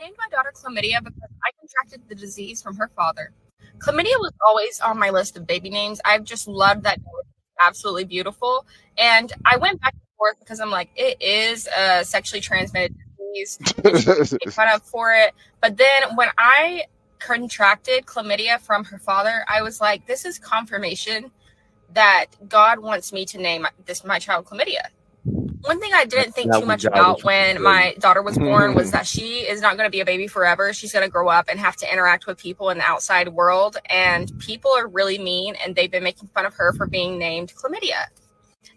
named my daughter Chlamydia because I contracted the disease from her father. Chlamydia was always on my list of baby names. I've just loved that name. It's absolutely beautiful. And I went back and forth because I'm like, it is a sexually transmitted disease and she's gonna make fun of for it. But then when I contracted chlamydia from her father, I was like, this is confirmation that God wants me to name this my child Chlamydia. One thing I didn't think Not too what much God was about trying to when tell you. my daughter was born was that she is not going to be a baby forever. She's going to grow up and have to interact with people in the outside world. And people are really mean, and they've been making fun of her for being named Chlamydia.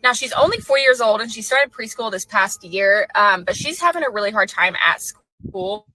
Now, she's only 4 years old, and she started preschool this past year, but she's having a really hard time at school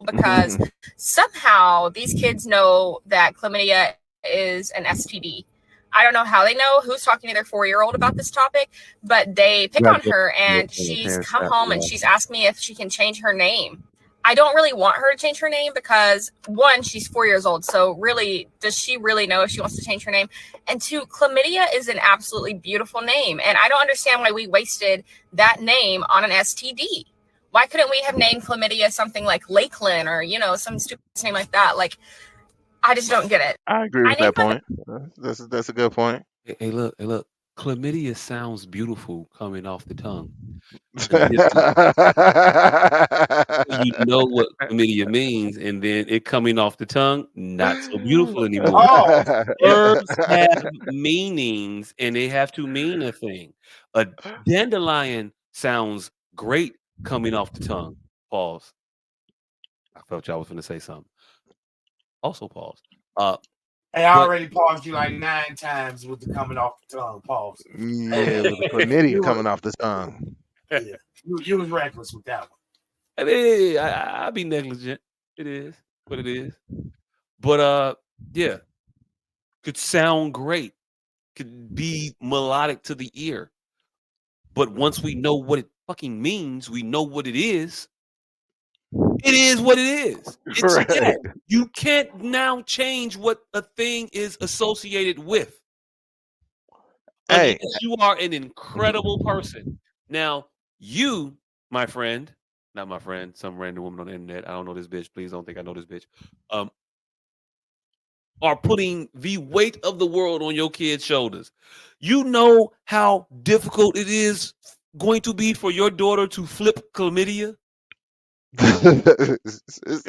because somehow these kids know that chlamydia is an STD. I don't know how they know who's talking to their 4-year-old about this topic, but they pick on Right, her, and she's parents come have home to and she's asked me if she can change her name. I don't really want her to change her name because one, she's 4 years old. So really, does she really know if she wants to change her name? And two, chlamydia is an absolutely beautiful name. And I don't understand why we wasted that name on an STD. Why couldn't we have named chlamydia something like Lakeland or, some stupid name like that? Like, I just don't get it. I agree I with named that my point. That's a good point. Hey, look. Chlamydia sounds beautiful coming off the tongue. Until you know what chlamydia means, and then it coming off the tongue, not so beautiful anymore. Oh, Words have meanings, and they have to mean a thing. A dandelion sounds great coming off the tongue. Pause. I felt y'all was going to say something. Also pause. hey, I But already paused you like 9 times with the coming off the tongue. Pause. Yeah, with the chlamydia You were, coming off the tongue. yeah, you was reckless with that one. I mean, I be negligent. It is what it is. But yeah, could sound great, could be melodic to the ear. But once we know what it fucking means, we know what it is. It is what it is. It's Right. that. You can't now change what a thing is associated with unless Hey. you are an incredible person. Now, you, my friend, not my friend, some random woman on the internet. I don't know this bitch. Please don't think I know this bitch. Um, are putting the weight of the world on your kid's shoulders. You know how difficult it is going to be for your daughter to flip chlamydia to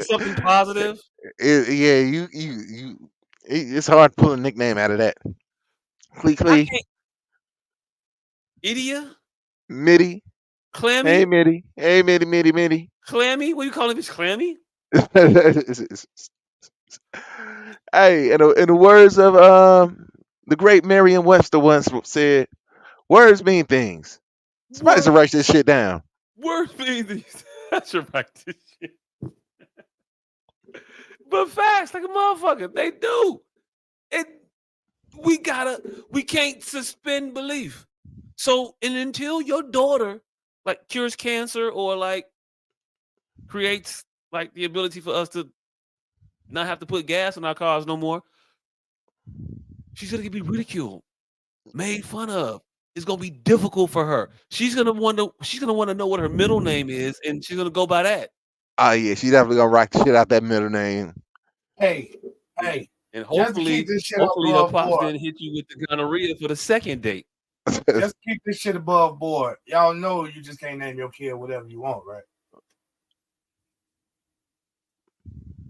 something positive. Yeah, it's hard to pull a nickname out of that. Clee I Clee, can't. Idia, Mitty, hey clammy, Mitty, hey Mitty, Mitty, Mitty. clammy. What do you call it? It's clammy. Hey, in the words of the great Merriam-Webster once said, "Words mean things." Somebody should Word, write this shit down. word means these. I should write this shit. But facts, like a motherfucker, they do. And we can't suspend belief. So, and until your daughter like cures cancer or like creates like the ability for us to not have to put gas in our cars no more, she's gonna be ridiculed, made fun of. It's gonna be difficult for her. She's gonna want to know what her middle name is, and she's gonna go by that. Oh yeah, she definitely gonna rock the shit out that middle name. Hey, hey, And just to keep hopefully, this shit hopefully her above pops board, didn't hit you with the gonorrhea for the second date. just to keep this shit above board. Y'all know you just can't name your kid whatever you want, right?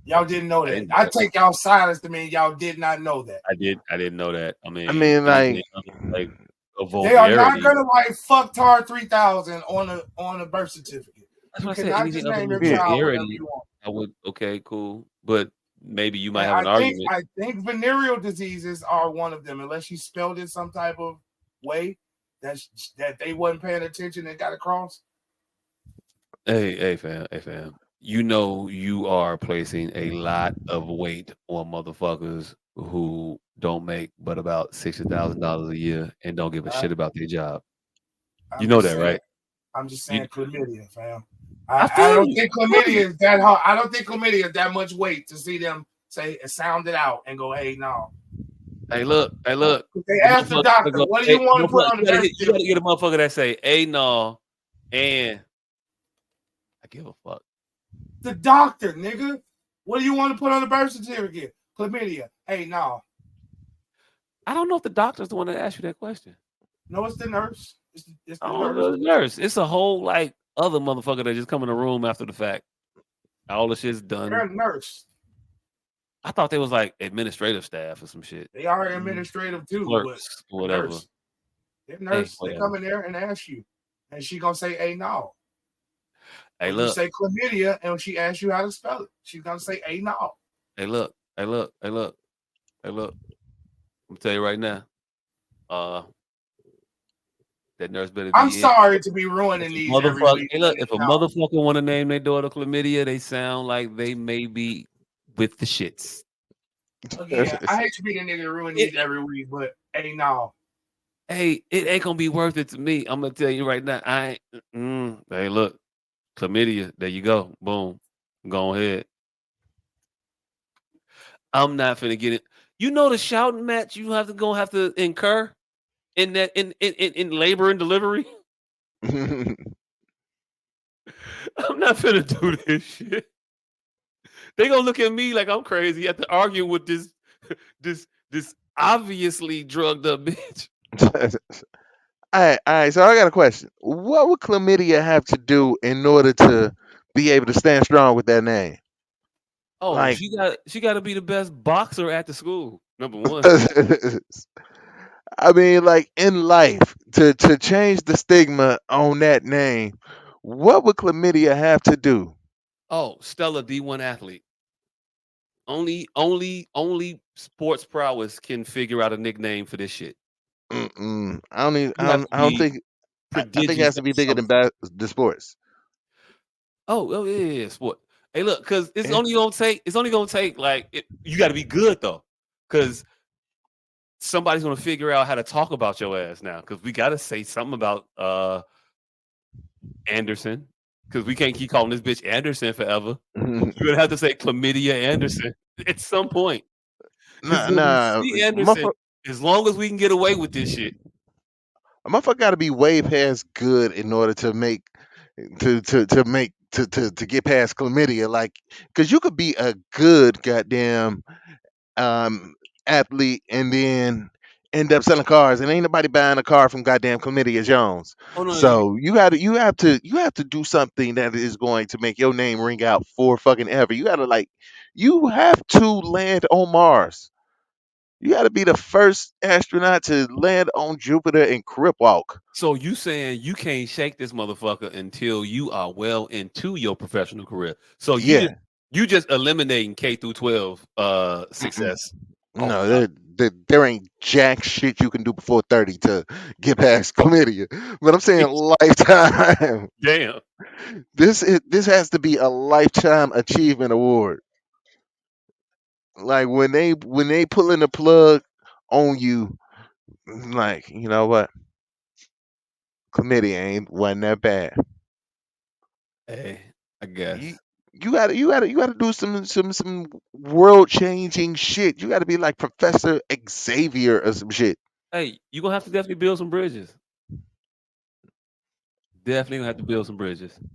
Y'all didn't know that. I take y'all silence to mean y'all did not know that. I didn't know that. I mean, like, like a They are not vulgarity. gonna write "fucktar 3000" on a birth certificate. That's You what I said. cannot Anything just other name than your child whatever vulgarity, you want. I would. Okay, cool. But maybe you might And have an argument. I think venereal diseases are one of them, unless you spelled it some type of way that they wasn't paying attention and got across. Hey, fam. You know you are placing a lot of weight on motherfuckers who don't make but about $60,000 a year and don't give a shit about their job. You I'm know just that, saying. right? I'm just You, saying chlamydia, fam. I I feel don't you. think I feel chlamydia you. is that hard. I don't think chlamydia is that much weight to see them say sound it out and go, hey, no. Hey, look. They The asked the motherfucker gotta doctor, go, what do hey, you want to put motherfucker, on the birth you gotta certificate? get a motherfucker that say, "Hey, no," and I give a fuck. The doctor, nigga. What do you want to put on the birth certificate? Chlamydia. Hey, no. I don't know if the doctor's the one that asked you that question. No, it's the nurse. It's I the don't know nurse. the nurse. It's a whole like other motherfucker that just come in the room after the fact. All the shit's They're done. a nurse. I thought they was like administrative staff or some shit. They are administrative too, but Clerks or whatever. nurse. They're Hey, nurse. They whatever. come in there and ask you, and she gonna say, "Hey, no." Hey, When you look. say chlamydia, and she asks you how to spell it, she's gonna say, "Hey, no." Hey, look. Hey, look. Hey, look. Hey, look. I'm gonna tell you right now. That nurse better I'm be in. sorry to be ruining If a these every motherfucker, week. hey, look. Hey, If a no. motherfucker want to name their daughter Chlamydia, they sound like they may be with the shits. Again, I hate to be the nigga to ruin these every week, but hey, no. Hey, it ain't gonna be worth it to me. I'm gonna tell you right now. I ain't. Hey, look. Chlamydia. There you go. Boom. Go ahead. I'm not finna get it. You know the shouting match you have to incur in that in labor and delivery. I'm not finna do this shit. They gonna look at me like I'm crazy after arguing with this obviously drugged up bitch. All right. So I got a question. What would chlamydia have to do in order to be able to stand strong with that name? Oh, Like, she got to be the best boxer at the school. Number one. I mean, like in life, to change the stigma on that name, what would chlamydia have to do? Oh, Stella D1 athlete. Only sports prowess can figure out a nickname for this shit. Mm-mm. I don't. Even, You have to I don't be think. I think it prodigious has to at be bigger than something. the sports. Oh yeah, sport. Hey, look, because Yeah. it's only gonna take like you got to be good though, because somebody's gonna figure out how to talk about your ass now. Because we got to say something about Anderson, because we can't keep calling this bitch Anderson forever. You're gonna have to say Chlamydia Anderson at some point. It's gonna be Nah. C Anderson as long as we can get away with this shit. A motherfucker got to be way past good in order to make to get past chlamydia. Like, because you could be a good goddamn um athlete and then end up selling cars, and ain't nobody buying a car from goddamn chlamydia Jones. Oh no, So you have to do something that is going to make your name ring out for fucking ever. You have to land on Mars. You got to be the first astronaut to land on Jupiter and crip walk. so you saying you can't shake this motherfucker until you are well into your professional career. So Yeah. you just eliminating K through 12 Mm-mm. success. Oh No, God. there ain't jack shit you can do before 30 to get past chlamydia. But I'm saying lifetime. Damn. This has to be a lifetime achievement award. Like when they pulling the plug on you, like, you know what? Chlamydia wasn't that bad. Hey, I You guess. you gotta do some world changing shit. You gotta be like Professor Xavier or some shit. Hey, you gonna have to definitely build some bridges. Definitely gonna have to build some bridges.